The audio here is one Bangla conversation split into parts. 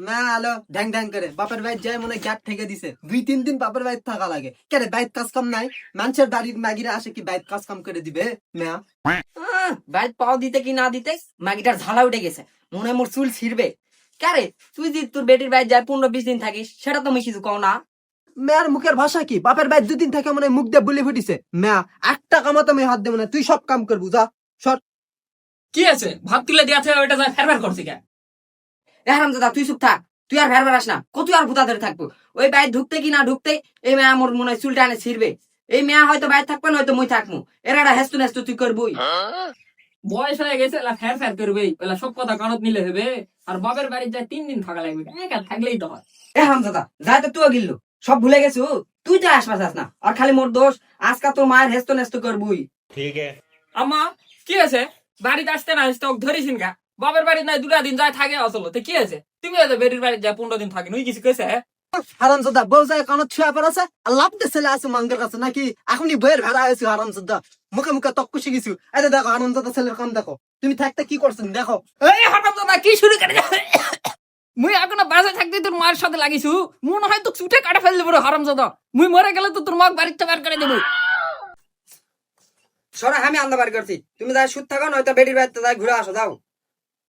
মা আলো ঢ্যাং ঢ্যাং করে বাপের বাড়ি যায় মনে গ্যাট থেকে দিছে 2-3 দিন বাপের বাড়ি থাকা লাগে কেন বাইত কাজ কাম নাই মানুষের বাড়ির মাগিরা আসে কি বাইত কাজ কাম করে দিবে মা বাইক পাও দিতে কি না দিতে মাগিটার ঝালা উঠে গেছে মনে হয় মোর চুল ছিড়বে কারে তুই যে তোর বেটির বাইরে যায় 15-20 দিন থাকিস সেটা তো মিশিস কও না মেয়ার মুখের ভাষা কি বাপের বাড়ি 2 দিন থেকে মনে মুখ দিয়ে বলে ফুটিছে মা একটা কামাতে আমি হাত দেব না তুই সব কাম করবু যা সর কি আছে ভাত তুলে দিয়েছে ওইটা যায় ফেরবার করছি কে এহারাম দাদা তুই চুপ থাক তুই আর ভেরবার আস না কত আর ভূতা ধরে থাকবো ওই বাইরে ঢুকতে কি না ঢুকতে এই মেয়া মোর মনে হয় চুলটা এনে ছিড়বে এই মেয়া হয়তো বাইরে থাকবে না হয়তো মুই থাকবো এরা একটা হেস্তু নেস্তু তুই করবই বয়স হয়ে গেছে এলা ফের ফের করবে এলা সব কথা কানত নিলে হবে আর বাপের বাড়ি যায় 3 দিন থাকা লাগবে একা থাকলেই তো হয় এহারাম দাদা যাই তো তুইও গিল্লো সব ভুলে গেছো তুই তো আশপাশ আস না আর খালি মোর দোষ আজকা তোর মায়ের হেস্তু নেস্তু করবই আম্মা কি আছে বাড়িতে আসতে না আসতে ওকে ধরিস গা বাপের বাড়ি নাই 2 দিন যায় থাকে আসলো তো কি আছে তুমি এত বেটির বাড়ি যায় 15 দিন থাকে নুই কিছু কইছে হারামজাদা বউ যায় কানত ছুঁয়া পর আছে আর লাভতে ছেলে আছে মাঙ্গের কাছে নাকি এখনই বইয়ের ভেড়া হয়েছে হারামজাদা মুখে মুখে তক্কু শিখেছি এটা দেখো হারামজাদা ছেলের কাম দেখো তুমি থাকতে কি করছেন দেখো এই হঠাৎ দাদা কি শুরু করে মুই এখনো বাসে থাকতে তোর মায়ের সাথে লাগিছু মনে হয় তো ছুটে কাটে ফেললে বড় হারামজাদা মুই মরে গেলে তো তোর মাকে বাড়িতে বের করে দেবো সরা আমি আন্দা বাড়ি করছি তুমি যাই সুদ থাকো নয়তো বেটির বাড়িতে যাই ঘুরে আসো যাও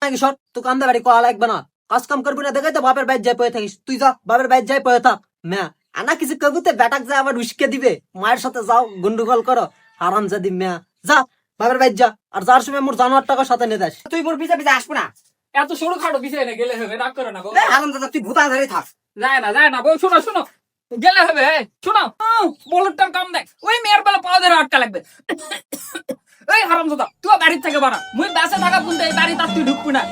নাকি সর তোকে আন্দা বাড়ি কয়া লাগবে না কাজ কাম করবি না দেখাই তো বাপের বাইর যাই পয়ে থাকিস তুই যা বাপের বাইর যাই পয়ে থাক ম্যা আনা কিছু কবুতে বেটাক যা আবার উস্কে দিবে মায়ের সাথে যাও গন্ডগোল করো হারামজাদি ম্যা যা বাপের বাইর যা আর যার সময় মোর জানোয়ার টাকা সাথে নিয়ে যাস তুই মোর পিছে পিছে আসবো না এত সরু খাটো পিছিয়ে না গেলে হবে রাগ করে না বউ। আলম দাদা তুই ভূতা ধরে থাক যায় না বউ শোনো শোনো গেলে হবে শোনো বলটার কাম দেখ ওই মেয়ের বেলা পাওয়া ধরে আটকা লাগবে এই হারামজাদা তুই বাড়ির থেকে বাড়া মুই বাসে থাকা কিন্তু এই বাড়ি তার তুই ঢুকবি না